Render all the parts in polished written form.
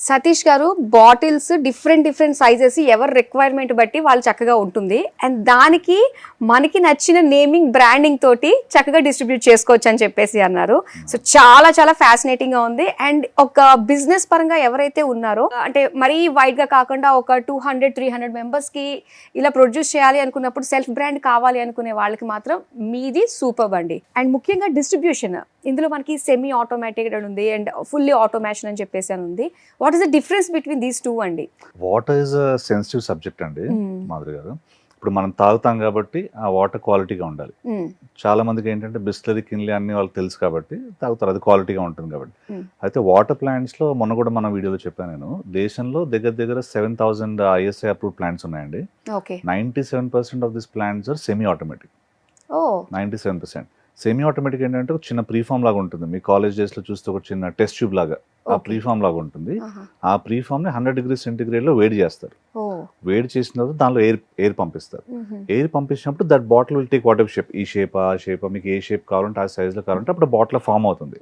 సతీష్ గారు bottles different sizes ఎవరి requirement బట్టి వాళ్ళు చక్కగా ఉంటుంది అండ్ దానికి మనకి నచ్చిన నేమింగ్ బ్రాండింగ్ తోటి చక్కగా డిస్ట్రిబ్యూట్ చేసుకోవచ్చు అని చెప్పేసి అన్నారు. సో చాలా ఫ్యాసినేటింగ్ గా ఉంది. అండ్ ఒక బిజినెస్ పరంగా ఎవరైతే ఉన్నారో అంటే మరీ వైడ్ గా కాకుండా ఒక 200-300 మెంబర్స్ కి ఇలా ప్రొడ్యూస్ చేయాలి అనుకున్నప్పుడు సెల్ఫ్ బ్రాండ్ కావాలి అనుకునే వాళ్ళకి మాత్రం మీది సూపర్ అండి. అండ్ ముఖ్యంగా డిస్ట్రిబ్యూషన్ ఇందులో మనకి సెమీ ఆటోమేటిక్ అని ఉంది అండ్ ఫుల్లీ ఆటోమేషన్ అని చెప్పేసి అని ఉంది. What is the difference between these two అండి? Water is a sensitive subject అండి మాధురి గారు. ఇప్పుడు మనం తాగుతాం కాబట్టి ఆ వాటర్ క్వాలిటీగా ఉండాలి. చాలా మందికి ఏంటంటే బిస్లరీ కిన్లీ అన్ని వాళ్ళకి తెలుసు కాబట్టి తాగుతారు, అది క్వాలిటీగా ఉంటుంది కాబట్టి. అయితే వాటర్ ప్లాంట్స్ లో మొన్న కూడా మన వీడియోలో చెప్పాను నేను, దేశంలో దగ్గర 7,000 ISI అప్రూవ్డ్ ప్లాంట్స్ ఉన్నాయండి. 97% of this plants are semi automatic. 97%. Semi automatic ఏంటంటే ఒక చిన్న ప్రీఫామ్ లాగా ఉంటుంది. మీ కాలేజ్ డేస్ లో చూస్తే ఒక చిన్న టెస్ట్ ట్యూబ్ లాగా ఆ ప్రీఫామ్ లాగా ఉంటుంది. ఆ ప్రీఫామ్ ని 100 degrees సెంటిగ్రేడ్ లో వేడి చేస్తారు. వేడి చేసిన తర్వాత దానిలో ఎయిర్ పంపిస్తారు. ఎయిర్ పంపించినప్పుడు that bottle will take what ever shape, ఈ షేప్ ఆ షేప్, మీకు ఏ షేప్ కావాలంటే ఆ సైజ్ లో కావాలంటే అప్పుడు బాటిల్ ఫామ్ అవుతుంది.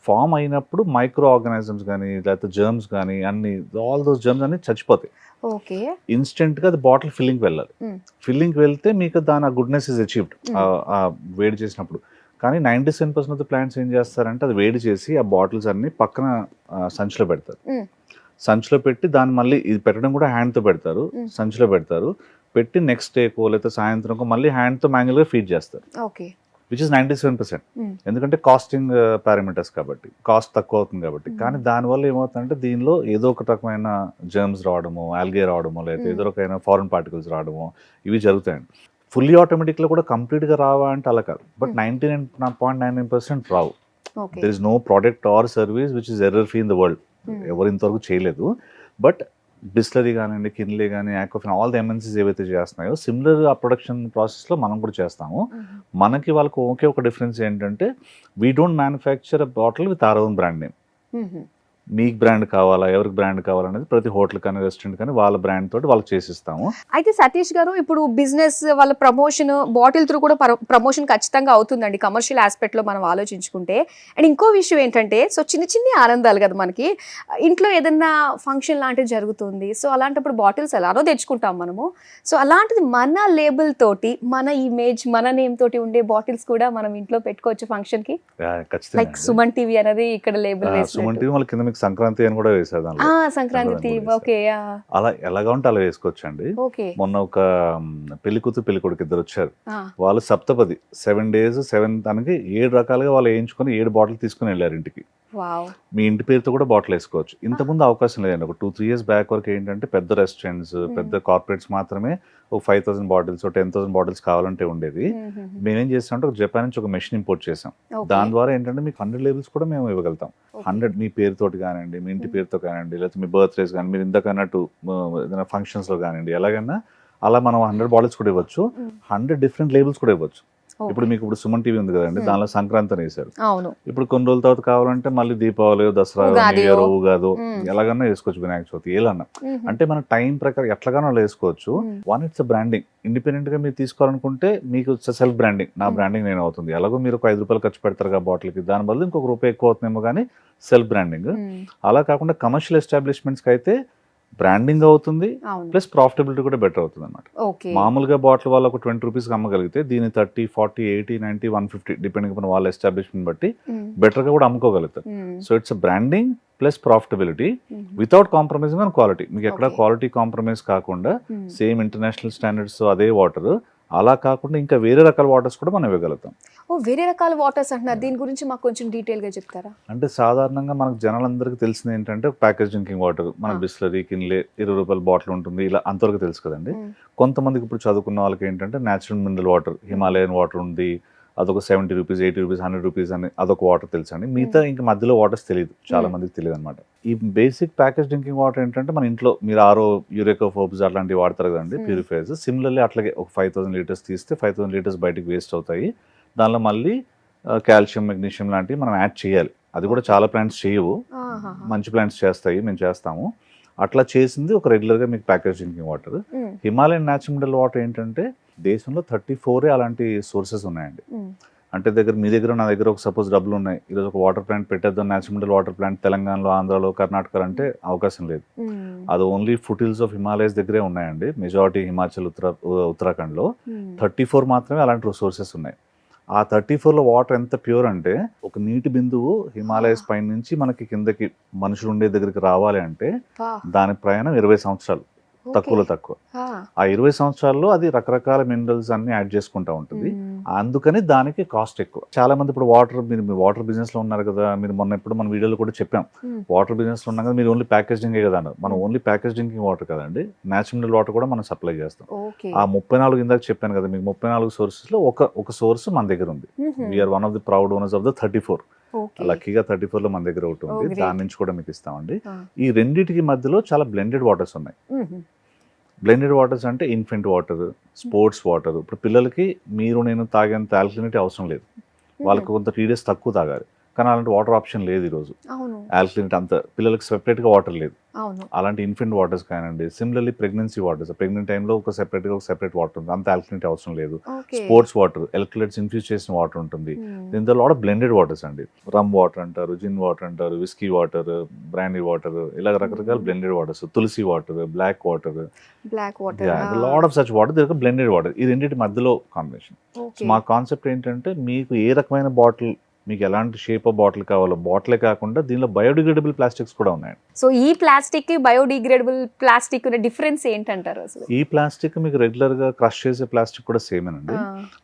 ఫామ్ అయినప్పుడు మైక్రో ఆర్గానిజమ్స్ కానీ లేకపోతే జర్మ్స్ కానీ అన్ని ఆల్ దోస్ జర్మ్స్ అన్ని చచ్చిపోతాయి. ఇన్స్టెంట్ గా అది బాటిల్ ఫిల్లింగ్ వెళ్ళాలి. ఫిల్లింగ్ వెళ్తే మీకు దాని గుడ్నెస్ ఇస్ అచీవ్డ్ వేడి చేసినప్పుడు. కానీ 97% ఆఫ్ ద ప్లాంట్స్ ఏం చేస్తారంటే అది వేడి చేసి ఆ బాటిల్స్ అన్ని పక్కన సంచిలో పెడతారు. సంచిలో పెట్టి దాన్ని మళ్ళీ ఇది పెట్టడం కూడా హ్యాండ్తో పెడతారు, సంచిలో పెడతారు. పెట్టి నెక్స్ట్ డేకో లేకపోతే సాయంత్రంకో మళ్ళీ హ్యాండ్తో మాన్యువల్గా ఫీడ్ చేస్తారు. Which is 97%. ఎందుకంటే కాస్టింగ్ పారామీటర్స్ కాబట్టి, కాస్ట్ తక్కువ అవుతుంది కాబట్టి. కానీ దానివల్ల ఏమవుతుందంటే దీనిలో ఏదో ఒక రకమైన జర్మ్స్ రావడము, ఆల్గే రావడము, లేకపోతే ఏదో రకమైన ఫారెన్ పార్టికల్స్ రావడము ఇవి జరుగుతాయండి. ఫుల్లీ ఆటోమేటిక్లో కూడా కంప్లీట్గా రావా అంటే అలా కాదు, బట్ 99.99% రావు. There is no product or service which is error free in the world. ఎవరు ఇంతవరకు చేయలేదు. బట్ బిస్లరీ కానివ్వండి, కిన్లీ కానీ, ఆక్వాఫిన్, ఆల్ ద MNCs ఏవైతే చేస్తున్నాయో సిమిలర్ ఆ ప్రొడక్షన్ ప్రాసెస్లో మనం కూడా చేస్తాము. మనకి వాళ్ళకి ఒకే ఒక డిఫరెన్స్ ఏంటంటే we don't manufacture a bottle with our own brand name. మీకు బ్రాండ్ కావాలా, ఎవరికి బ్రాండ్ కావాలనేది ప్రతి హోటల్ కానీ రెస్టారెంట్ కానీ వాళ్ళ బ్రాండ్ తోటి వాళ్ళకి చేసిస్తాము. అయితే సతీష్ గారు ఇప్పుడు బిజినెస్ వాళ్ళ ప్రమోషన్ బాటిల్ త్రూ కూడా ప్రమోషన్ ఖచ్చితంగా అవుతుందండి కమర్షియల్ ఆస్పెక్ట్ లో మనం ఆలోచించుకుంటే. అండ్ ఇంకో విషయం ఏంటంటే సో చిన్న ఆనందాలు కదా మనకి, ఇంట్లో ఏదన్నా ఫంక్షన్ లాంటిది జరుగుతుంది, సో అలాంటప్పుడు బాటిల్స్ ఎలానో తెచ్చుకుంటాం మనము. సో అలాంటిది మన లేబుల్ తోటి, మన ఇమేజ్, మన నేమ్ తోటి ఉండే బాటిల్స్ కూడా మనం ఇంట్లో పెట్టుకోవచ్చు ఫంక్షన్ కి. లైక్ సుమన్ టీవీ అనేది ఇక్కడ లేబుల్ వేసి సంక్రాంతి అని కూడా వేసేది. సంక్రాంతి అలా ఎలాగా ఉంటే అలా వేసుకోవచ్చు అండి. మొన్న ఒక పెళ్లి కూతురు పెళ్లి కొడుకు ఇద్దరు వచ్చారు. వాళ్ళు సప్తపది 7 days 7 దానికి 7 రకాలుగా వాళ్ళు వేయించుకొని 7 బాటిల్ తీసుకుని వెళ్ళారు ఇంటికి. మీ ఇంటి పేరుతో కూడా బాటిల్ వేసుకోవచ్చు. ఇంతకుముందు అవకాశం లేదండి. ఒక 2-3 years బ్యాక్ వరకు ఏంటంటే పెద్ద రెస్టారెంట్స్, పెద్ద కార్పొరేట్స్ మాత్రమే ఒక 5,000 బాటిల్స్ 10,000 బాటిల్స్ కావాలంటే ఉండేది. మేమేం చేస్తామంటే ఒక జపాన్ నుంచి ఒక మెషిన్ ఇంపోర్ట్ చేసాం. దాని ద్వారా ఏంటంటే మీకు 100 labels కూడా మేము ఇవ్వగలుగుతాం. 100 మీ పేరుతోటి కానివ్వండి, మీ ఇంటి పేరుతో కానివ్వండి, లేకపోతే మీ బర్త్డేస్ కానీ, మీరు ఇందాక అన్నట్టు ఏదైనా ఫంక్షన్స్ లో కానివ్వండి, ఎలాగైనా అలా మనం 100 బాటిల్స్ కూడా ఇవ్వచ్చు. 100 different labels కూడా ఇవ్వచ్చు. ఇప్పుడు మీకు ఇప్పుడు సుమన్ టీవీ ఉంది కదండి, దానిలో సంక్రాంతి అని వేశారు. ఇప్పుడు కొన్ని రోజుల తర్వాత కావాలంటే మళ్ళీ దీపావళి, దసరా, ఉగాది ఎలాగన్నా వేసుకోవచ్చు, వినాయక చవితి ఏలన్నా. అంటే మన టైం ప్రకారం ఎట్లాగానో వేసుకోవచ్చు. It's branding. ఇండిపెండెంట్ గా మీరు తీసుకోవాలనుకుంటే మీకు సెల్ఫ్ బ్రాండింగ్, నా బ్రాండింగ్ నేను అవుతుంది. ఎలాగో మీరు ఒక 5 రూపాయలు ఖర్చు పెడతారు కదా బాటిల్కి, దాని బదులు ఇంకొక రూపాయి ఎక్కువ అవుతుందేమో కానీ సెల్ఫ్ బ్రాండింగ్. అలా కాకుండా కమర్షియల్ ఎస్టాబ్లిష్మెంట్స్కి అయితే బ్రాండింగ్ అవుతుంది, ప్లస్ ప్రాఫిటబిలిటీ కూడా బెటర్ అవుతుంది అన్నమాట. మామూలుగా బాటిల్ వాళ్ళు ఒక 20 రూపీస్ అమ్మగలిగితే దీన్ని 30, 40, 80, 90, 150 డిపెండింగ్ అపాన్ వాళ్ళ ఎస్టాబ్లిష్మెంట్ బట్టి బెటర్ గా కూడా అమ్ముకోగలుగుతారు. So it's branding plus profitability without compromising on quality. మీకు ఎక్కడ క్వాలిటీ కాంప్రమైజ్ కాకుండా సేమ్ ఇంటర్నేషనల్ స్టాండర్డ్స్ అదే వాటర్, అలా కాకుండా ఇంకా వేరే రకాల వాటర్స్ కూడా మనం ఇవ్వగలుగుతాం. వేరే రకాల వాటర్స్ అంటున్నారు, దీని గురించి మాకు కొంచెం డీటెయిల్ గా చెప్తారా? అంటే సాధారణంగా మనకు జనాలందరికీ తెలిసింది ఏంటంటే ప్యాకేజ్ డ్రింకింగ్ వాటర్, మన బిస్లరీ, కిన్లే 20 రూపాయల బాటిల్ ఉంటుంది, ఇలా అంతవరకు తెలుసు కదండి. కొంతమందికి ఇప్పుడు చదువుకున్న వాళ్ళకి ఏంటంటే natural mineral water, Himalayan water ఉంది, అదొక 70 రూపీస్, 80 రూపీస్, 100 రూపీస్ అని అదొక వాటర్ తెలుసు అండి. మిగతా ఇంకా మధ్యలో వాటర్స్ తెలియదు, చాలా మందికి తెలియదు అనమాట. ఈ బేసిక్ ప్యాకేజ్ డ్రింకింగ్ వాటర్ ఏంటంటే మన ఇంట్లో మీరు ఆరో, యూరేకా ఫోర్బ్స్ అట్లాంటివి వాడతారు కదండి, ప్యూరిఫైర్స్. సిమిలర్లీ అట్లాగే ఒక 5,000 లీటర్స్ తీస్తే 5,000 లీటర్స్ బయటకు వేస్ట్ అవుతాయి. దానిలో మళ్ళీ కాల్షియం, మెగ్నీషియం లాంటివి మనం యాడ్ చేయాలి. అది కూడా చాలా ప్లాంట్స్ చేయవు, మంచి ప్లాంట్స్ చేస్తాయి, మేము చేస్తాము. అట్లా చేసింది ఒక రెగ్యులర్గా మీకు package drinking water. Himalayan natural mineral water ఏంటంటే దేశంలో 34 అలాంటి సోర్సెస్ ఉన్నాయండి. అంటే మీ దగ్గర నా దగ్గర ఒక సపోజ్ డబ్బులు ఉన్నాయి, ఈరోజు ఒక వాటర్ ప్లాంట్ పెట్టేద్దాం, న్యాచురల్ మినరల్ వాటర్ ప్లాంట్ తెలంగాణలో, ఆంధ్రాలో, కర్ణాటకలో అంటే అవకాశం లేదు. అది only foot hills of Himalayas దగ్గరే ఉన్నాయండి. మెజారిటీ హిమాచల్, ఉత్తరాఖండ్లో 34 మాత్రమే అలాంటి సోర్సెస్ ఉన్నాయి. ఆ 34లో వాటర్ ఎంత ప్యూర్ అంటే ఒక నీటి బిందువు హిమాలయస్ పైన నుంచి మనకి కిందకి మనుషులు ఉండే దగ్గరికి రావాలి అంటే దాని ప్రయాణం 20 సంవత్సరాలు, తక్కువలో తక్కువ. ఆ 20 సంవత్సరాల్లో అది రకరకాల మినరల్స్ అన్ని యాడ్ చేసుకుంటా ఉంటుంది. అందుకని దానికి కాస్ట్ ఎక్కువ. చాలా మంది ఇప్పుడు మీరు వాటర్ బిజినెస్ లో ఉన్నారు కదా, మీరు మొన్న ఎప్పుడు మన వీడియోలో కూడా చెప్పాం, వాటర్ బిజినెస్ లో ఉన్నాం కదా, మీరు ఓన్లీ ప్యాకేజ్ డ్రింకే కదా అన్నారు. మనం ఓన్లీ ప్యాకేజ్ డ్రింకింగ్ వాటర్ కదండి, న్యాచురల్ మినరల్ వాటర్ కూడా మనం సప్లై చేస్తాం. ఆ 34 ఇందాక చెప్పాను కదా మీకు, 34 సోర్సెస్ లో ఒక సోర్స్ మన దగ్గర ఉంది. We're one of the proud owners of the 34. లక్కీగా 34లో మన దగ్గర ఒకటి ఉంది, దాని నుంచి కూడా మీకు ఇస్తామండి. ఈ రెండింటికి మధ్యలో చాలా బ్లెండెడ్ వాటర్స్ ఉన్నాయి. బ్లెండెడ్ వాటర్స్ అంటే ఇన్ఫెంట్ వాటర్, స్పోర్ట్స్ వాటర్. ఇప్పుడు పిల్లలకి మీరు నేను తాగేంత ఆల్కలినిటీ అవసరం లేదు, వాళ్ళకి కొంత 3 days తక్కువ తాగాలి. కానీ అలాంటి వాటర్ ఆప్షన్ లేదు ఈరోజు. ఆల్కలినిటీ అంత పిల్లలకి సెపరేట్గా వాటర్ లేదు. అలాంటి ఇన్ఫెంట్ వాటర్స్ కానివ్వండి. సిమిలర్లీ ప్రెగ్నెన్సీ వాటర్స్, ప్రెగ్నెంట్ టైంలో ఒక సెపరేట్ వాటర్ ఉంది, అంత ఆల్కలినిటీ అవసరం లేదు. స్పోర్ట్స్ వాటర్, ఎలక్ట్రోలైట్స్ ఇన్ఫ్యూజ్ చేసిన వాటర్ ఉంటుంది. దీంతో లాట్ ఆఫ్ బ్లెండెడ్ వాటర్స్ అండి. రమ్ వాటర్ అంటారు, జిన్ వాటర్ అంటారు, విస్కీ వాటర్, బ్రాండీ వాటర్, ఇలా రకరకాల బ్లెండెడ్ వాటర్స్. తులసి water, black water, lot of such water, blended water. ఈ రెండింటి మధ్యలో కాంబినేషన్. మా కాన్సెప్ట్ ఏంటంటే మీకు ఏ రకమైన బాటిల్, మీకు ఎలాంటి షేప్ ఆఫ్ బాటిల్ కావాలో, బాటిలే కాకుండా దీనిలో బయోడిగ్రేడబుల్ ప్లాస్టిక్స్ కూడా ఉన్నాయి. సో ఈ ప్లాస్టిక్ బయోడిగ్రేడబుల్ ప్లాస్టిక్ డిఫరెన్స్ ఏంటంటారు అసలు? ఈ ప్లాస్టిక్ మీకు రెగ్యులర్ గా క్రష్ చేసే ప్లాస్టిక్ కూడా సేమేనండి.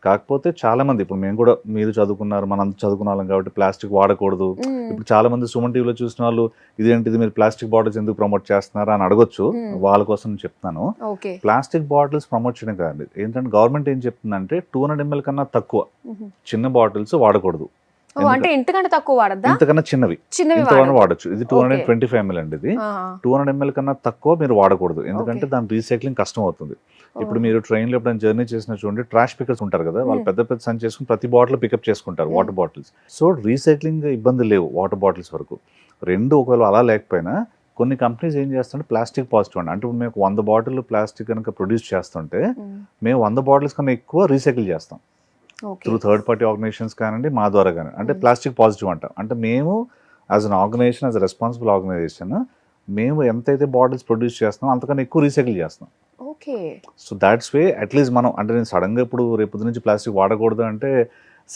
కాకపోతే చాలా మంది, ఇప్పుడు మేము కూడా, మీరు చదువుకున్నారు, మనం చదువుకున్న వాళ్ళం కాబట్టి ప్లాస్టిక్ వాడకూడదు. ఇప్పుడు చాలా మంది సుమన్ టీవీలో చూసిన వాళ్ళు ఇదేంటిది మీరు ప్లాస్టిక్ బాటిల్స్ ఎందుకు ప్రమోట్ చేస్తున్నారా అని అడగొచ్చు. వాళ్ళ కోసం చెప్తాను. ప్లాస్టిక్ బాటిల్స్ ప్రమోట్ చేయడం కాదండి. ఏంటంటే గవర్నమెంట్ ఏం చెప్తుందంటే 200 ml కన్నా తక్కువ చిన్న బాటిల్స్ వాడకూడదు. అంటే ఇంతకన్నా తక్కువ వాడద్దా? ఇంతకన్నా చిన్నవి వాడచ్చు. ఇది 225 ml అండి. ఇది 200 ml కన్నా తక్కువ మీరు వాడకూడదు, ఎందుకంటే దాని రీసైక్లింగ్ కష్టం అవుతుంది. ఇప్పుడు మీరు ట్రైన్ లో ఎప్పుడైనా జర్నీ చేసిన చూడండి, ట్రాష్ పికర్స్ ఉంటారు కదా, వాళ్ళు పెద్ద పెద్ద సంచి చేసుకుని ప్రతి బాటిల్ పికప్ చేసుకుంటారు వాటర్ బాటిల్స్. సో రీసైక్లింగ్ ఇబ్బంది లేవు వాటర్ బాటిల్స్ వరకు. రెండు ఒకవేళ అలా లేకపోయినా కొన్ని కంపెనీస్ ఏం చేస్తుంటే ప్లాస్టిక్ పాజిటివ్ అండి. అంటే మేము 100 బాటిల్ ప్లాస్టిక్ కనుక ప్రొడ్యూస్ చేస్తుంటే మేము 100 బాటిల్స్ కన్నా ఎక్కువ రీసైకిల్ చేస్తాం త్రూ థర్డ్ పార్టీ ఆర్గనైజేషన్స్ కానివ్వండి, మా ద్వారా కానీ. అంటే ప్లాస్టిక్ పాజిటివ్ అంటాం. అంటే మేము as an organization, as a responsible organization, మేము ఎంతైతే బాటిల్స్ ప్రొడ్యూస్ చేస్తామో అంతకన్నా ఎక్కువ రీసైకిల్ చేస్తాం. సో దాట్స్ వే అట్లీస్ట్ మనం, అంటే నేను సడన్గా ఇప్పుడు రేపు నుంచి ప్లాస్టిక్ వాడకూడదు అంటే,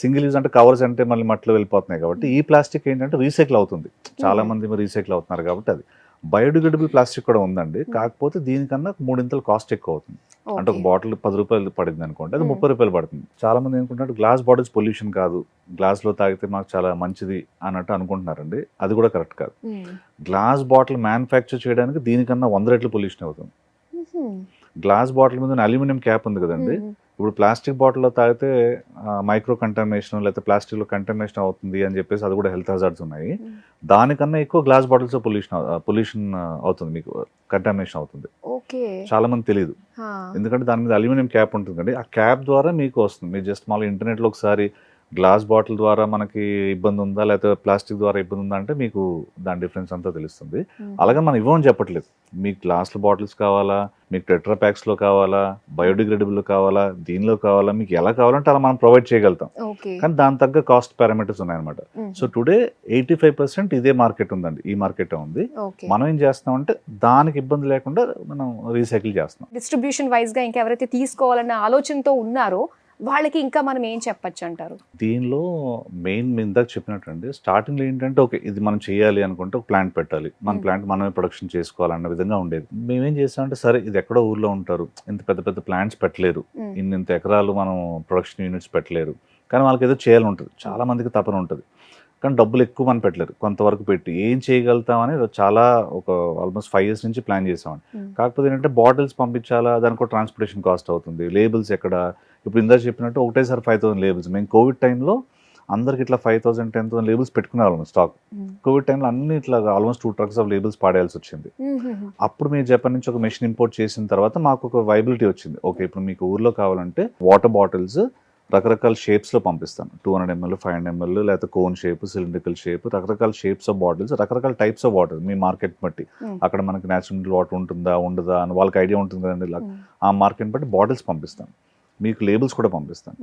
సింగిల్ యూజ్ అంటే కవర్స్ అంటే మళ్ళీ మట్టిలో వెళ్ళిపోతున్నాయి కాబట్టి, ఈ ప్లాస్టిక్ ఏంటంటే రీసైకిల్ అవుతుంది. చాలా మంది రీసైకిల్ అవుతున్నారు కాబట్టి అది. బయోడిగ్రేడబుల్ ప్లాస్టిక్ కూడా ఉందండి, కాకపోతే దీనికన్నా 3 ఇంతలు కాస్ట్ ఎక్కువ అవుతుంది. అంటే ఒక బాటిల్ 10 రూపాయలు పడింది అనుకోండి, అది 30 రూపాయలు పడుతుంది. చాలా మంది అనుకుంటున్నారు గ్లాస్ బాటిల్స్ పొల్యూషన్ కాదు, గ్లాస్ లో తాగితే మాకు చాలా మంచిది అన్నట్టు అనుకుంటున్నారండి. అది కూడా కరెక్ట్ కాదు. గ్లాస్ బాటిల్ మ్యానుఫ్యాక్చర్ చేయడానికి దీనికన్నా 100 రెట్లు పొల్యూషన్ అవుతుంది. గ్లాస్ బాటిల్ మీద అల్యూమినియం క్యాప్ ఉంది కదండి, ఇప్పుడు ప్లాస్టిక్ బాటిల్లో తాగితే మైక్రో కంటామినేషన్ లేకపోతే ప్లాస్టిక్లో కంటామినేషన్ అవుతుంది అని చెప్పేసి అది కూడా హెల్త్ హజార్డ్స్ ఉన్నాయి. దానికన్నా ఎక్కువ గ్లాస్ బాటిల్స్ పొల్యూషన్ అవుతుంది, మీకు కంటామినేషన్ అవుతుంది. చాలా మంది తెలియదు, ఎందుకంటే దాని మీద అల్యూమినియం క్యాప్ ఉంటుంది కండి. ఆ క్యాప్ ద్వారా మీకు వస్తుంది. మీరు జస్ట్ మళ్ళీ ఇంటర్నెట్లో ఒకసారి గ్లాస్ బాటిల్ ద్వారా మనకి ఇబ్బంది ఉందా లేకపోతే ప్లాస్టిక్ ద్వారా ఇబ్బంది ఉందా అంటే మీకు దాని డిఫరెన్స్ అంతా తెలుస్తుంది. అలాగే మనం ఇవ్వమని చెప్పట్లేదు, మీకు గ్లాస్లో బాటిల్స్ కావాలా, మీకు టెట్రా ప్యాక్స్లో కావాలా, బయోడిగ్రేడబుల్ కావాలా, దీనిలో కావాలా, మీకు ఎలా కావాలంటే అలా మనం ప్రొవైడ్ చేయగలుగుతాం. కానీ దాని తగ్గ కాస్ట్ పారామీటర్స్ ఉన్నాయన్నమాట. సో టుడే 85% ఇదే మార్కెట్ ఉందండి, ఈ మార్కెట్ ఉంది. మనం ఏం చేస్తామంటే దానికి ఇబ్బంది లేకుండా మనం రీసైకిల్ చేస్తాం. డిస్ట్రిబ్యూషన్ వైజ్ గా ఇంకా ఎవరైతే తీసుకోవాలన్న ఆలోచనతో ఉన్నారో వాళ్ళకి ఇంకా మనం ఏం చెప్పచ్చు అంటారు? దీనిలో మెయిన్ ఇందాక చెప్పినట్టు అండి, స్టార్టింగ్లో ఏంటంటే ఓకే ఇది మనం చేయాలి అనుకుంటే ఒక ప్లాంట్ పెట్టాలి, మన ప్లాంట్ మనమే ప్రొడక్షన్ చేసుకోవాలన్న విధంగా ఉండేది. మేమేం చేస్తామంటే సరే ఇది ఎక్కడో ఊర్లో ఉంటారు, ఇంత పెద్ద పెద్ద ప్లాంట్స్ పెట్టలేరు, ఇంత ఎకరాలు మనం ప్రొడక్షన్ యూనిట్స్ పెట్టలేరు, కానీ వాళ్ళకి ఏదో చేయాలని ఉంటుంది, చాలా మందికి తపన ఉంటుంది, కానీ డబ్బులు ఎక్కువ మనం పెట్టలేరు. కొంతవరకు పెట్టి ఏం చేయగలుగుతామని చాలా ఒక ఆల్మోస్ట్ 5 years నుంచి ప్లాన్ చేసామండి. కాకపోతే ఏంటంటే బాటిల్స్ పంపించాలా, దానికి కూడా ట్రాన్స్పోర్టేషన్ కాస్ట్ అవుతుంది, లేబుల్స్ ఎక్కడ. ఇప్పుడు ఇందాక చెప్పినట్టు ఒకటేసారి 5,000 లేబుల్స్, మేము కోవిడ్ టైంలో అందరికి ఇట్లా 5,000 10,000 లేబుల్స్ పెట్టుకునే వాళ్ళం స్టాక్. కోవిడ్ టైంలో అన్ని ఇట్లా ఆల్మోస్ట్ 2 trucks ఆఫ్ లేబుల్స్ పాడేయాల్సి వచ్చింది. అప్పుడు మేము జపాన్ నుంచి ఒక మెషిన్ ఇంపోర్ట్ చేసిన తర్వాత మాకు ఒక వైబిలిటీ వచ్చింది. ఓకే ఇప్పుడు మీకు ఊర్లో కావాలంటే వాటర్ బాటిల్స్ రకరకాల షేప్స్లో పంపిస్తాను, 200 ml 500 ml లేకపోతే కోన్ షేప్, సిలిండ్రికల్ షేప్, రకరకాల షేప్స్ ఆఫ్ బాటిల్స్, రకరకాల types of water me market బట్టి, అక్కడ మనకి న్యాచురల్ వాటర్ ఉంటుందా ఉండదా అని వాళ్ళకి ఐడియా ఉంటుంది కదండి, ఆ మార్కెట్ బట్టి బాటిల్స్ పంపిస్తాను, మీకు లేబుల్స్ కూడా పంపిస్తాను.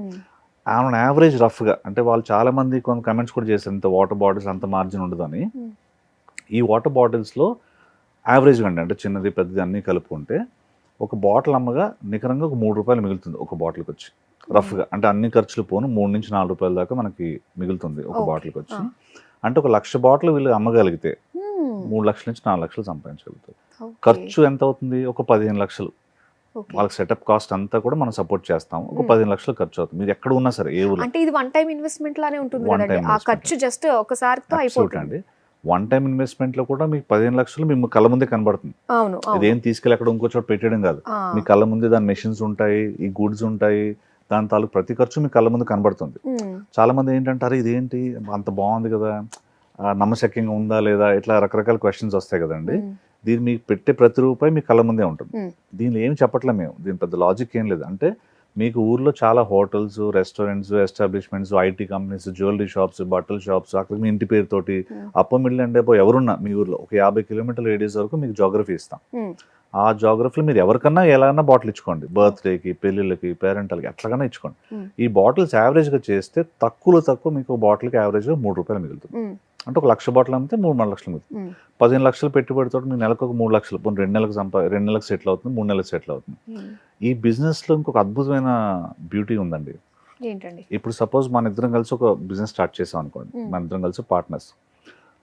ఆన్ యావరేజ్ రఫ్గా, అంటే వాళ్ళు చాలా మంది కొన్ని కమెంట్స్ కూడా చేశారు, ఇంత వాటర్ బాటిల్స్ అంత మార్జిన్ ఉండదని. ఈ వాటర్ బాటిల్స్లో యావరేజ్గా అండి, అంటే చిన్నది పెద్దది అన్నీ కలుపుకుంటే ఒక బాటిల్ అమ్మగా నికరంగా ఒక 3 రూపాయలు మిగులుతుంది ఒక బాటిల్కి వచ్చి, రఫ్గా. అంటే అన్ని ఖర్చులు పోను 3 నుంచి 4 రూపాయల దాకా మనకి మిగులుతుంది ఒక బాటిల్కి వచ్చి. అంటే ఒక 1,00,000 బాటిల్ వీళ్ళు అమ్మగలిగితే 3 లక్షల నుంచి 4 లక్షలు సంపాదించగలుగుతారు. ఖర్చు ఎంత అవుతుంది? ఒక 15 లక్షలు. వాళ్ళకి సెటప్ కాస్ట్ అంతా కూడా మనం సపోర్ట్ చేస్తాం. ఒక 15 లక్షలు ఖర్చు అవుతుంది. మీరు ఎక్కడ ఉన్నా సరే, ఏ ఊరు. అంటే ఇది వన్ టైం ఇన్వెస్ట్మెంట్ లానే ఉంటుంది కదండి, ఆ ఖర్చు జస్ట్ ఒకసారితో అయిపోతుంది అండి. వన్ టైం ఇన్వెస్ట్మెంట్ లో కూడా మీకు 15 లక్షలు మీ కళ్ళ ముందే కనబడుతుంది. అవును, ఇదేం తీసుకెళ్ళి అక్కడ ఇంకో చోట పెట్టడం కాదు, మీ కళ్ళ ముందే దాని మెషిన్స్ ఉంటాయి, ఈ గుడ్స్ ఉంటాయి, దాని తాలూకు ప్రతి ఖర్చు మీ కళ్ళ ముందు కనబడుతుంది. చాలా మంది ఏంటంటారు, ఇదేంటి అంత బాగుంది కదా, నమ్మశక్యంగా ఉందా లేదా, ఇట్లా రకరకాల క్వశ్చన్స్ వస్తాయి కదండి. దీన్ని మీకు పెట్టే ప్రతి రూపాయి మీ కళ్ళ ముందే ఉంటుంది. దీనిలో ఏమి చెప్పట్లే మేము, దీని పెద్ద లాజిక్ ఏం లేదు. అంటే మీకు ఊర్లో చాలా hotels, restaurants, establishments, IT companies, jewellery shops, బట్టల షాప్స్, అక్కడ మీ ఇంటి పేరుతోటి అప్ప మిడిల్ అండ్ అబో ఎవరున్నా మీ ఊర్లో ఒక 50 కిలోమీటర్ల రేడియస్ వరకు మీకు జోగ్రఫీ ఇస్తాం. ఆ జోగ్రఫీలో మీరు ఎవరికన్నా ఎలాగన్నా బాటిల్ ఇచ్చుకోండి, బర్త్డేకి, పెళ్ళిళ్ళకి, పేరెంటల్కి ఎట్లాగన్నా ఇచ్చుకోండి. ఈ బాటిల్స్ యావరేజ్గా చేస్తే తక్కువలో తక్కువ మీకు బాటిల్కి యావరేజ్గా 3 రూపాయలు మిగులుతుంది. అంటే ఒక 1,00,000 బాటిల్ అమ్మితే 3 లక్షలు మిగులుతుంది. 15 లక్షలు పెట్టుబడితో మీకు నెలకు ఒక 3 లక్షలు, 2 నెలలకు సెటిల్ అవుతుంది, 3 నెలలకు సెటిల్ అవుతుంది. ఈ బిజినెస్లో ఇంకొక అద్భుతమైన బ్యూటీ ఉందండి. ఏంటండి? ఇప్పుడు సపోజ్ మన ఇద్దరం కలిసి ఒక బిజినెస్ స్టార్ట్ చేసాం అనుకోండి, మన ఇద్దరం కలిసి పార్ట్నర్స్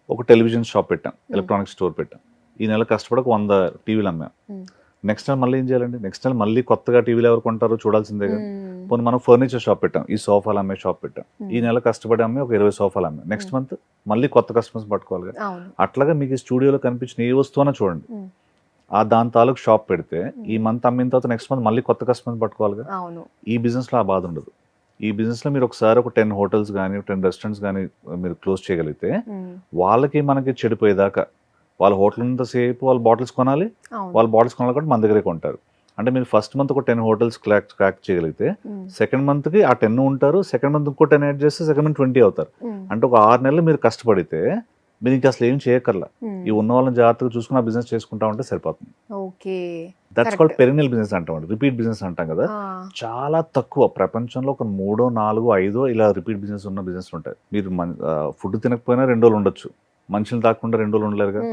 ఒక టెలివిజన్ షాప్ పెట్టాం, ఎలక్ట్రానిక్ స్టోర్ పెట్టాం. ఈ నెల కష్టపడి 100 టీవీలు అమ్మాం. నెక్స్ట్ నెల మళ్ళీ ఏం చేయాలండి? నెక్స్ట్ నెల మళ్ళీ కొత్తగా టీవీలు ఎవరు కొంటారో చూడాల్సిందే కదా. పోనీ మనం ఫర్నిచర్ షాప్ పెట్టాం, ఈ సోఫాలు అమ్మే షాప్ పెట్టాం. ఈ నెల కష్టపడి అమ్మి ఒక 20 సోఫాలు అమ్మాం. నెక్స్ట్ మంత్ మళ్ళీ కొత్త కస్టమర్స్ పట్టుకోవాలి కదా. అట్లాగా మీకు ఈ స్టూడియోలో కనిపించిన ఏ వస్తువునా చూడండి, దాని తాలూకు షాప్ పెడితే ఈ మంత్ అమ్మిన తర్వాత నెక్స్ట్ మంత్ మళ్ళీ కొత్త కస్టమర్స్ పట్టుకోవాలి కదా. ఈ బిజినెస్లో ఆ బాధ ఉండదు. ఈ బిజినెస్లో మీరు ఒకసారి ఒక 10 హోటల్స్ కానీ 10 రెస్టారెంట్స్ కానీ మీరు క్లోజ్ చేయగలిగితే వాళ్ళకి మనకి చెడిపోయేదాకా, వాళ్ళ హోటల్ ఉన్నంతసేపు వాళ్ళు బాటిల్స్ కొనాలి, వాళ్ళు బాటిల్స్ కొనాలి కాబట్టి మన దగ్గరే కొంటారు. అంటే మీరు ఫస్ట్ మంత్ ఒక 10 హోటల్స్ క్రాక్ చేయగలిగితే సెకండ్ మంత్కి ఆ 10 ఉంటారు, సెకండ్ మంత్ ఇంకో 10 యాడ్ చేస్తే సెకండ్ మంత్ 20 అవుతారు. అంటే ఒక 6 నెలలు మీరు కష్టపడితే మీరు ఇంకా అసలు ఏం చేయక్కర్లా, ఈ ఉన్న వాళ్ళని జాగ్రత్తగా చూసుకుని ఆ బిజినెస్ చేసుకుంటా ఉంటే సరిపోతుంది. దట్స్ కాల్డ్ పెరినియల్ బిజినెస్ అంటాం, రిపీట్ బిజినెస్ అంటాం కదా. చాలా తక్కువ ప్రపంచంలో ఒక 3, 4, 5 ఇలా రిపీట్ బిజినెస్ ఉన్న బిజినెస్ ఉంటాయి. మీరు ఫుడ్ తినకపోయినా 2 రోజులు ఉండొచ్చు, మనుషులు తాకుండా 2 రోజులు ఉండలేరు కదా.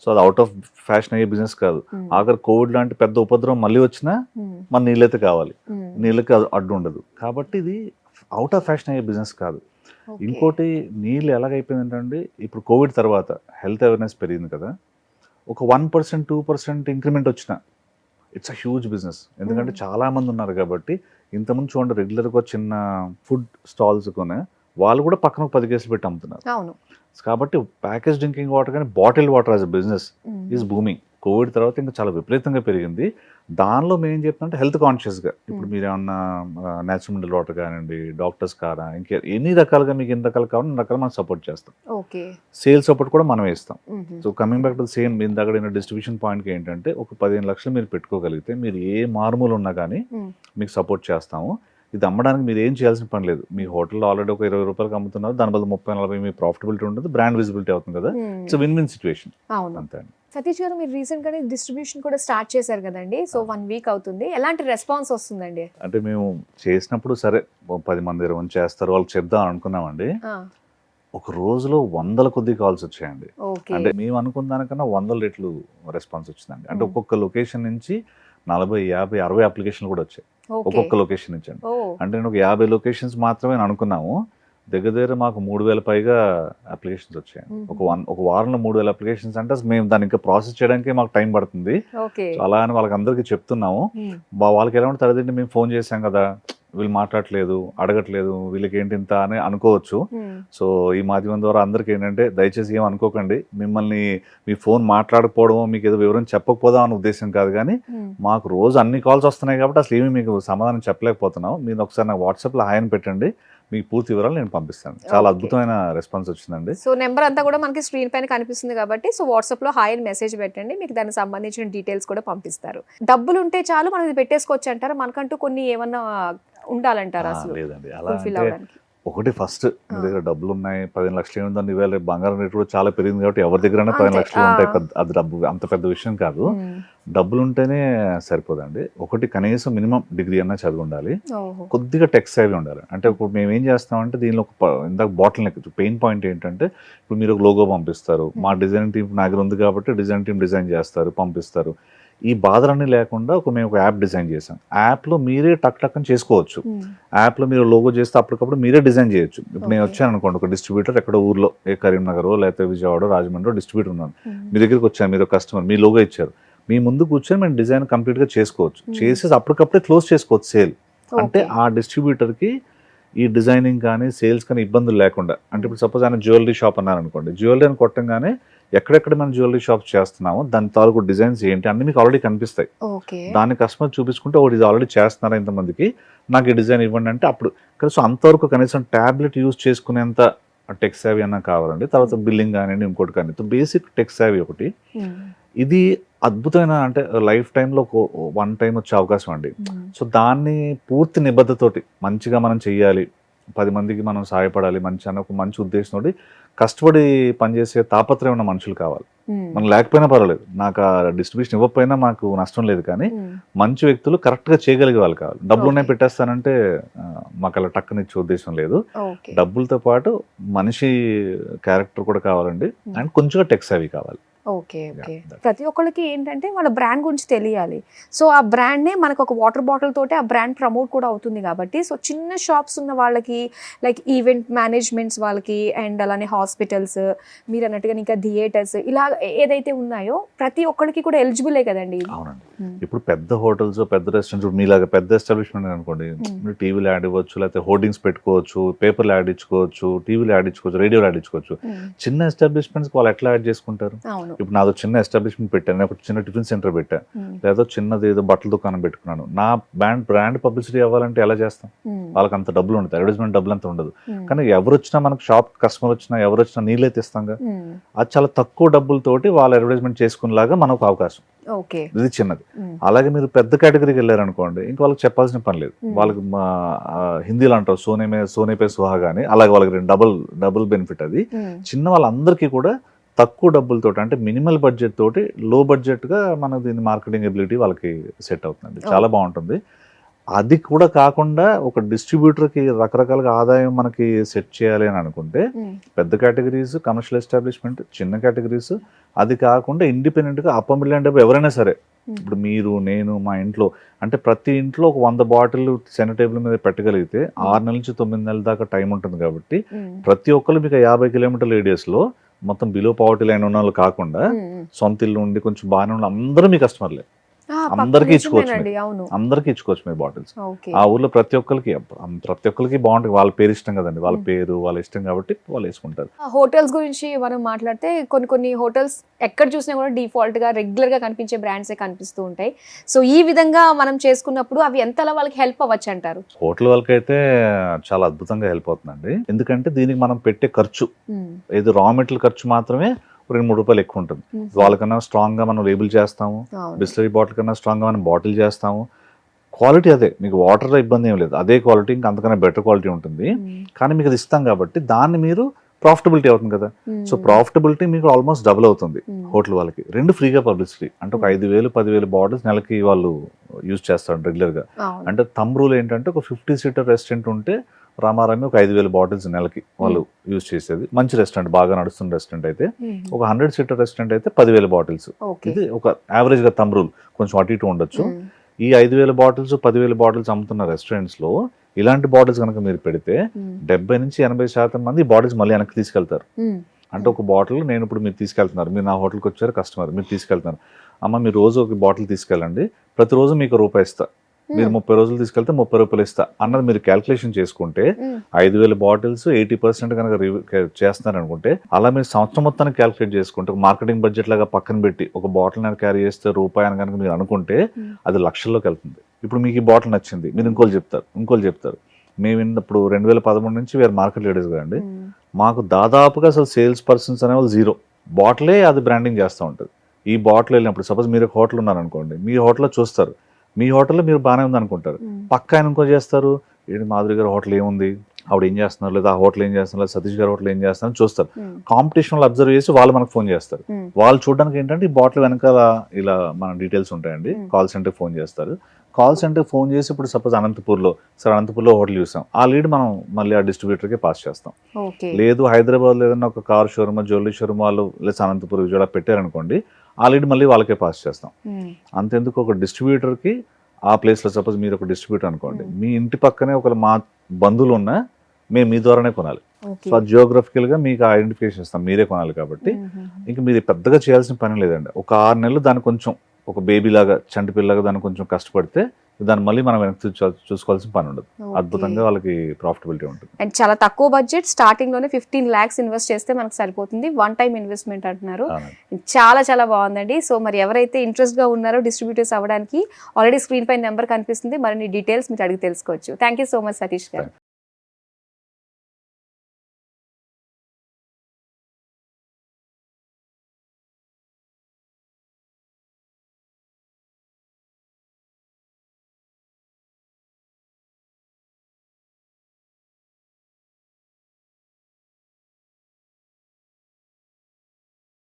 సో అది అవుట్ ఆఫ్ ఫ్యాషన్ అయ్యే బిజినెస్ కాదు. ఆఖరి కోవిడ్ లాంటి పెద్ద ఉపద్రవం మళ్ళీ వచ్చినా మన నీళ్ళైతే కావాలి, నీళ్ళకి అడ్డు ఉండదు. కాబట్టి ఇది అవుట్ ఆఫ్ ఫ్యాషన్ అయ్యే బిజినెస్ కాదు. ఇంకోటి నీళ్ళు ఎలాగైపోయింది అంటే ఇప్పుడు కోవిడ్ తర్వాత హెల్త్ అవేర్నెస్ పెరిగింది కదా, ఒక 1%, 2% ఇంక్రిమెంట్ వచ్చిన ఇట్స్ అ హ్యూజ్ బిజినెస్. ఎందుకంటే చాలా మంది ఉన్నారు కాబట్టి. ఇంతకుముందు చూడండి, రెగ్యులర్గా చిన్న ఫుడ్ స్టాల్స్ కొనే వాళ్ళు కూడా పక్కన 10 కేసులు పెట్టి అమ్ముతున్నారు. కాబట్టి ప్యాకేజ్ డ్రింకింగ్ వాటర్ కానీ bottle water as a business is booming. Covid తర్వాత ఇంకా చాలా విపరీతంగా పెరిగింది. దానిలో మేము ఏం చెప్తామంటే హెల్త్ కాన్షియస్గా, ఇప్పుడు మీరు ఏమన్నా న్యాచురల్ మినరల్ వాటర్ కానివ్వండి, డాక్టర్స్ కారా, ఇంకా ఎన్ని రకాలుగా మీకు ఎన్ని రకాలు కావాలి అన్ని రకాలు మనం సపోర్ట్ చేస్తాం. సేల్ సపోర్ట్ కూడా మనమే ఇస్తాం. So coming back to same మీ దగ్గర డిస్ట్రిబ్యూషన్ పాయింట్కి ఏంటంటే ఒక 15 లక్షలు మీరు పెట్టుకోగలిగితే మీరు ఏ మార్మూలు ఉన్నా కానీ మీకు సపోర్ట్ చేస్తాము. ఇది అమ్మడానికి మీరు ఏం చేయాల్సిన పని లేదు. మీ హోటల్లో ఆల్రెడీ ఒక 20 రూపాయలకి అమ్ముతున్నారు, దాని బదులు 30-40 మీ ప్రాఫిటబిలిటీ ఉంటుంది, బ్రాండ్ విజిబిలిటీ అవుతుంది కదా. It's win win situation. అంతే. సతీష్ గారు, మీరు రీసెంట్ గానే డిస్ట్రిబ్యూషన్ కూడా స్టార్ట్ చేశారు కదండి, సో 1 వీక్ అవుతుంది, ఎలాంటి రెస్పాన్స్ వస్తుందండి? అంటే మేము చేసినప్పుడు సరే 10 మంది 20 మంది చేస్తారు వాళ్ళకి చెప్దాం అనుకున్నామండి. ఒక రోజులో 100 కొద్ది కాల్స్ వచ్చాయండి. అంటే మేము అనుకున్న దానికన్నా 100 రెట్లు రెస్పాన్స్ వచ్చిందండి. అంటే ఒక్కొక్క లొకేషన్ నుంచి 40, 50, 60 అప్లికేషన్లు కూడా వచ్చాయి ఒక్కొక్క లొకేషన్ నుంచి అండి. అంటే నేను ఒక 50 లొకేషన్స్ మాత్రమే అనుకున్నాము, దగ్గర మాకు 3,000 పైగా అప్లికేషన్స్ వచ్చాయి. ఒక వారంలో 3,000 అప్లికేషన్స్ అంటే మేము దాన్ని ఇంకా ప్రాసెస్ చేయడానికి మాకు టైం పడుతుంది. అలా అని వాళ్ళకి అందరికీ చెప్తున్నాము. వాళ్ళకి ఎలా ఉంటుంది, అదేంటి మేము ఫోన్ చేశాం కదా, వీళ్ళు మాట్లాడట్లేదు, అడగట్లేదు, వీళ్ళకి ఏంటి ఇంత అని అనుకోవచ్చు. సో ఈ మాధ్యమం ద్వారా అందరికీ ఏంటంటే దయచేసి ఏం అనుకోకండి, మిమ్మల్ని మీ ఫోన్ మాట్లాడకపోవడం, మీకు ఏదో వివరం చెప్పకపోదాం అనే ఉద్దేశం కాదు. కానీ మాకు రోజు అన్ని కాల్స్ వస్తున్నాయి కాబట్టి అసలు ఏమి మీకు సమాధానం చెప్పలేకపోతున్నాం. మీరు ఒకసారి నాకు వాట్సాప్లో హాయ్ అని పెట్టండి, మీకు పూర్తి వివరాలు నేను పంపిస్తాను. చాలా అద్భుతమైన రెస్పాన్స్ వచ్చిందండి. సో నెంబర్ అంతా కూడా మనకి స్క్రీన్ పైన కనిపిస్తుంది కాబట్టి, సో వాట్సాప్ లో హాయ్ అని మెసేజ్ పెట్టండి, మీకు దానికి సంబంధించిన డీటెయిల్స్ కూడా పంపిస్తారు. డబ్బులు ఉంటే చాలు మనం ఇది పెట్టేసుకోవచ్చు అంటారా? మనకంటూ కొన్ని ఏమన్నా ఉండాలంటారా? అసలు లేదండి, అలా ఒకటి ఫస్ట్ మీ దగ్గర డబ్బులు ఉన్నాయి, 15 లక్షలు ఏముందని, ఇవాళ బంగారం రేటు కూడా చాలా పెరిగింది కాబట్టి ఎవరి దగ్గర 15 లక్షలు ఉంటాయి, అది డబ్బు అంత పెద్ద విషయం కాదు. డబ్బులు ఉంటేనే సరిపోదండి. ఒకటి కనీసం మినిమం డిగ్రీ అన్నా చదివి ఉండాలి, కొద్దిగా టెక్ సేవీ ఉండాలి. అంటే ఇప్పుడు మేము ఏం చేస్తామంటే దీనిలో ఇందాక బాటిల్ నెక్ పెయిన్ పాయింట్ ఏంటంటే, ఇప్పుడు మీరు ఒక లోగో పంపిస్తారు, మా డిజైన్ టీం నా దగ్గర ఉంది కాబట్టి డిజైన్ టీం డిజైన్ చేస్తారు పంపిస్తారు. ఈ బాధలన్నీ లేకుండా మేము ఒక యాప్ డిజైన్ చేసాం. యాప్లో మీరే టక్ టక్ అని చేసుకోవచ్చు. యాప్లో మీరు లోగో చేస్తే అప్పటికప్పుడు మీరే డిజైన్ చేయొచ్చు. ఇప్పుడు నేను వచ్చాను అనుకోండి, ఒక డిస్ట్రిబ్యూటర్ ఎక్కడ ఊర్లో, ఏ కరీంనగర్ లేకపోతే విజయవాడ రాజమండ్రి డిస్ట్రిబ్యూటర్ ఉన్నాను, మీ దగ్గరికి వచ్చాను, మీరు కస్టమర్ మీ లోగో ఇచ్చారు, మీ ముందు కూర్చొని మేము డిజైన్ కంప్లీట్గా చేసుకోవచ్చు, చేసేసి అప్పటికప్పుడే క్లోజ్ చేసుకోవచ్చు సేల్. అంటే ఆ డిస్ట్రిబ్యూటర్కి ఈ డిజైనింగ్ కానీ సేల్స్ కానీ ఇబ్బందులు లేకుండా. అంటే ఇప్పుడు సపోజ్ ఆయన జ్యువెలరీ షాప్ అన్నారు అనుకోండి, జ్యువెలరీ అని కొట్టంగానే ఎక్కడెక్కడ మనం జ్యువెలరీ షాప్స్ చేస్తున్నామో దాని తాలూకు డిజైన్స్ ఏంటి అన్ని మీకు ఆల్రెడీ కనిపిస్తాయి. దాన్ని కస్టమర్ చూపించుకుంటే ఒకటి ఇది ఆల్రెడీ చేస్తున్నారా ఇంతమందికి, నాకు ఈ డిజైన్ ఇవ్వండి అంటే అప్పుడు. సో అంతవరకు కనీసం ట్యాబ్లెట్ యూజ్ చేసుకునేంత టెక్ సేవీ అన్నా కావాలండి. తర్వాత బిల్లింగ్ కానివ్వండి ఇంకోటి కానీ, బేసిక్ టెక్ సేవీ ఒకటి. ఇది అద్భుతమైన, అంటే లైఫ్ టైంలో వన్ టైం వచ్చే అవకాశం అండి. సో దాన్ని పూర్తి నిబద్ధతోటి మంచిగా మనం చెయ్యాలి, 10 మందికి మనం సహాయపడాలి మంచి అన్న ఒక మంచి ఉద్దేశంతో కష్టపడి పనిచేసే తాపత్రయం ఉన్న మనుషులు కావాలి. మనం లేకపోయినా పర్వాలేదు, నాకు ఆ డిస్ట్రిబ్యూషన్ ఇవ్వకపోయినా మాకు నష్టం లేదు, కానీ మంచి వ్యక్తులు కరెక్ట్గా చేయగలిగే వాళ్ళు కావాలి. డబ్బులు ఉన్నాయి పెట్టేస్తానంటే మాకు అలా టక్కనిచ్చే ఉద్దేశం లేదు. డబ్బులతో పాటు మనిషి క్యారెక్టర్ కూడా కావాలండి, అండ్ కొంచెం టెక్ సేవీ కావాలి. Okay okay. ప్రతి ఒక్కరికి ఏంటంటే వాళ్ళ బ్రాండ్ గురించి తెలియాలి. సో ఆ బ్రాండ్నే మనకు ఒక వాటర్ బాటిల్ తోటే ఆ బ్రాండ్ ప్రమోట్ కూడా అవుతుంది కాబట్టి, సో చిన్న షాప్స్ ఉన్న వాళ్ళకి, లైక్ ఈవెంట్ మేనేజ్మెంట్స్ వాళ్ళకి, అండ్ అలానే హాస్పిటల్స్, మీరు అన్నట్టుగా ఇంకా థియేటర్స్, ఇలా ఏదైతే ఉన్నాయో ప్రతి ఒక్కరికి కూడా ఎలిజిబులే కదండి. అవునండి. ఇప్పుడు పెద్ద హోటల్స్, పెద్ద రెస్టారెంట్స్, మీలాగా పెద్ద ఎస్టాబ్లిష్మెంట్ అనుకోండి, మీరు టీవీలో యాడ్ ఇవ్వచ్చు, లేకపోతే హోర్డింగ్స్ పెట్టుకోవచ్చు, పేపర్లు యాడ్ ఇచ్చుకోవచ్చు, టీవీలో యాడ్ ఇచ్చుకోవచ్చు, రేడియోలో యాడ్ ఇచ్చుకోవచ్చు. చిన్న ఎస్టాబ్లిష్మెంట్స్ వాళ్ళు ఎట్లా యాడ్ చేసుకుంటారు? ఇప్పుడు నాదో చిన్న ఎస్టాబ్లిష్మెంట్ పెట్టాను, నేను ఒక చిన్న టిఫిన్ సెంటర్ పెట్టాను, లేదా చిన్నది ఏదో బట్టల దుకాణం పెట్టుకున్నాను, నా బ్రాండ్ పబ్లిసిటీ అవ్వాలంటే ఎలా చేస్తాం? వాళ్ళకి అంత డబ్బులు ఉంటుంది, అడ్వర్టైజ్మెంట్ డబ్బులు అంత ఉండదు. కానీ ఎవరు వచ్చినా మనకు షాప్ కస్టమర్ వచ్చినా ఎవరు వచ్చినా నీళ్ళైతే ఇస్తాంగా, అది చాలా తక్కువ డబ్బులతోటి వాళ్ళు అడ్వర్టైజ్మెంట్ చేసుకునేలాగా మనకు అవకాశం. ఇది చిన్నది. అలాగే మీరు పెద్ద కేటగిరీకి వెళ్ళారనుకోండి, ఇంకా వాళ్ళకి చెప్పాల్సిన పని లేదు. వాళ్ళకి హిందీలో అంటారు సోనే పే సుహాగా అని, అలాగే వాళ్ళకి డబుల్ బెనిఫిట్. అది చిన్న వాళ్ళందరికీ కూడా తక్కువ డబ్బులతో, అంటే మినిమల్ బడ్జెట్ తోటి లో బడ్జెట్ గా మన దీని మార్కెటింగ్ ఎబిలిటీ వాళ్ళకి సెట్ అవుతుంది. చాలా బాగుంటుంది. అది కూడా కాకుండా ఒక డిస్ట్రిబ్యూటర్ కి రకరకాలుగా ఆదాయం మనకి సెట్ చేయాలి అని అనుకుంటే, పెద్ద కేటగిరీస్, కమర్షియల్ ఎస్టాబ్లిష్మెంట్, చిన్న కేటగిరీస్, అది కాకుండా ఇండిపెండెంట్ గా అప్పర్ మిలియన్ డబ్బు ఎవరైనా సరే, ఇప్పుడు మీరు నేను మా ఇంట్లో, అంటే ప్రతి ఇంట్లో ఒక 100 బాటిల్ సెంటర్ టేబుల్ మీద పెట్టగలిగితే 6 నెలల నుంచి 9 నెలల దాకా టైం ఉంటుంది. కాబట్టి ప్రతి ఒక్కరు మీకు 50 కిలోమీటర్ల రేడియస్ లో మొత్తం బిలో పావర్టీ లైన్ ఉన్న వాళ్ళు కాకుండా సొంత ఇల్లు ఉండి కొంచెం బాగానే ఉండి అందరూ మీ కస్టమర్లే, అందరికీ ఇచ్చుకోవచ్చు మీరు బాటిల్స్. ఆ ఊర్లో ప్రతి ఒక్కరికి బాగుంటుంది. వాళ్ళ పేరు ఇష్టం కదండి, వాళ్ళ పేరు వాళ్ళ ఇష్టం కాబట్టి వాళ్ళు వేసుకుంటారు. హోటల్స్ గురించి మనం మాట్లాడితే, కొన్ని హోటల్స్ ఎక్కడ చూసినా కూడా డిఫాల్ట్ గా రెగ్యులర్ గా కనిపించే బ్రాండ్స్ కనిపిస్తూ ఉంటాయి. సో ఈ విధంగా మనం చేసుకున్నప్పుడు అవి ఎంతలా వాళ్ళకి హెల్ప్ అవ్వచ్చు అంటారు? హోటల్ వాళ్ళకైతే చాలా అద్భుతంగా హెల్ప్ అవుతుందండి. ఎందుకంటే దీనికి మనం పెట్టే ఖర్చు, ఏదో రా మెటీరియల్ ఖర్చు మాత్రమే 2-3 రూపాయలు ఎక్కువ ఉంటుంది. వాళ్ళకన్నా స్ట్రాంగ్ గా మనం లేబుల్ చేస్తాము, బిస్లరీ బాటిల్ కన్నా స్ట్రాంగ్ గా మనం బాటిల్ చేస్తాము. క్వాలిటీ అదే, మీకు వాటర్ ఇబ్బంది ఏం లేదు, అదే క్వాలిటీ, ఇంకా అంతకన్నా బెటర్ క్వాలిటీ ఉంటుంది. కానీ మీకు అది ఇస్తాం కాబట్టి దాన్ని మీరు ప్రాఫిటబిలిటీ అవుతుంది కదా. సో ప్రాఫిటబిలిటీ మీకు ఆల్మోస్ట్ డబుల్ అవుతుంది. హోటల్ వాళ్ళకి 2 ఫ్రీగా పబ్లిసిటీ, అంటే ఒక 5,000-10,000 బాటిల్స్ నెలకి వాళ్ళు యూజ్ చేస్తారు రెగ్యులర్ గా. అంటే థంబ్ రూల్ ఏంటంటే, ఒక 50 సీటర్ రెస్టారెంట్ ఉంటే రామారామి ఒక 5,000 బాటిల్స్ నెలకి వాళ్ళు యూజ్ చేసేది. మంచి రెస్టారెంట్, బాగా నడుస్తున్న రెస్టారెంట్ అయితే. ఒక 100 సీటర్ రెస్టారెంట్ అయితే 10,000 బాటిల్స్. ఇది ఒక యావరేజ్ గా థంబ్ రూల్, కొంచెం అటు ఇటు ఉండొచ్చు. ఈ 5,000 బాటిల్స్ 10,000 బాటిల్స్ అమ్ముతున్న రెస్టారెంట్స్ లో ఇలాంటి బాటిల్స్ కనుక మీరు పెడితే 70-80% మంది ఈ బాటిల్స్ మళ్ళీ వెనక్కి తీసుకెళ్తారు. అంటే ఒక బాటిల్ నేను ఇప్పుడు మీరు తీసుకెళ్తున్నారు, మీరు నా హోటల్కి వచ్చారు కస్టమర్, మీరు తీసుకెళ్తున్నారు, అమ్మ మీరు రోజు ఒక బాటిల్ తీసుకెళ్ళండి, ప్రతిరోజు మీకు ₹1 ఇస్తా, మీరు 30 రోజులు తీసుకెళ్తే ₹30 ఇస్తా అన్నది మీరు క్యాల్కులేషన్ చేసుకుంటే 5,000 బాటిల్స్ 80% కనుక చేస్తున్నారు అనుకుంటే, అలా మీరు సంవత్సరం మొత్తాన్ని క్యాల్కులేట్ చేసుకుంటే, ఒక మార్కెటింగ్ బడ్జెట్ లాగా పక్కన పెట్టి ఒక బాటిల్ నేను క్యారీ చేస్తే ₹1 అని కనుక మీరు అనుకుంటే అది లక్షల్లోకి వెళ్తుంది. ఇప్పుడు మీకు ఈ బాటిల్ నచ్చింది, మీరు ఇంకోళ్ళు చెప్తారు. మేము ఇప్పుడు 2013 నుంచి వేరే మార్కెట్ లీడర్స్ కదండి, మాకు దాదాపుగా అసలు సేల్స్ పర్సన్స్ అనేవాళ్ళు 0. బాటిలే అది బ్రాండింగ్ చేస్తూ ఉంటుంది. ఈ బాటిల్ వెళ్ళినప్పుడు సపోజ్ మీరు ఒక హోటల్ ఉన్నారనుకోండి, మీ హోటల్లో చూస్తారు, మీ హోటల్లో మీరు బాగానే ఉంది అనుకుంటారు, పక్క ఆయన ఇంకో చేస్తారు, ఏంటి మాధురి గారి హోటల్ ఏముంది, ఆవిడ ఏం చేస్తున్నారు, లేదా ఆ హోటల్ ఏం చేస్తున్నారు, లేదా సతీష్ గారి హోటల్ ఏం చేస్తున్నారు చూస్తారు. కాంపిటీషన్ అబ్జర్వ్ చేసి వాళ్ళు మనకు ఫోన్ చేస్తారు. వాళ్ళు చూడడానికి ఏంటంటే ఈ బాటిల్ వెనకాల ఇలా మన డీటెయిల్స్ ఉంటాయండి. కాల్ సెంటర్ ఫోన్ చేస్తారు. కాల్ సెంటర్ ఫోన్ చేసి ఇప్పుడు సపోజ్ అనంతపూర్లో హోటల్ చూసాం, ఆ లీడ్ మనం మళ్ళీ ఆ డిస్ట్రిబ్యూటర్కి పాస్ చేస్తాం. లేదు హైదరాబాద్లో ఏదైనా ఒక కార్ షోరూమ్, జ్యువెలరీ షోరూమ్ వాళ్ళు లేదా అనంతపూర్ విజయవాడ పెట్టారనుకోండి, ఆ లీడ్ మళ్ళీ వాళ్ళకే పాస్ చేస్తాం. అంతెందుకు ఒక డిస్ట్రిబ్యూటర్కి ఆ ప్లేస్లో సపోజ్ మీరు ఒక డిస్ట్రిబ్యూటర్ అనుకోండి, మీ ఇంటి పక్కనే ఒక మా బంధువులు ఉన్నా మేము మీ ద్వారానే కొనాలి. సో జియోగ్రఫికల్గా మీకు ఐడెంటిఫికేషన్ ఇస్తాం, మీరే కొనాలి కాబట్టి ఇంక మీరు పెద్దగా చేయాల్సిన పని లేదండి. ఒక 6 నెలలు దాన్ని కొంచెం ఒక బేబీ లాగా, చంటి పిల్లగా దాన్ని కొంచెం కష్టపడితే దాన్ని మళ్ళీ మనం వెనక్కి చూసుకోవాల్సిన పని ఉండదు. అద్భుతంగా వాళ్ళకి ప్రాఫిటబిలిటీ ఉంటుంది. అండ్ చాలా తక్కువ బడ్జెట్, స్టార్టింగ్ లోనే 15 lakhs ఇన్వెస్ట్ చేస్తే మనకు సరిపోతుంది. 1 time ఇన్వెస్ట్మెంట్ అంటున్నారు. చాలా చాలా బాగుందండి. సో మరి ఎవరైతే ఇంట్రెస్ట్ గా ఉన్నారో డిస్ట్రిబ్యూటర్స్ అవ్వడానికి ఆల్రెడీ స్క్రీన్ పై నెంబర్ కనిపిస్తుంది. మరిన్ని డీటెయిల్స్ మీరు అడిగి తెలుసుకోవచ్చు. Thank you so much Satish గారు.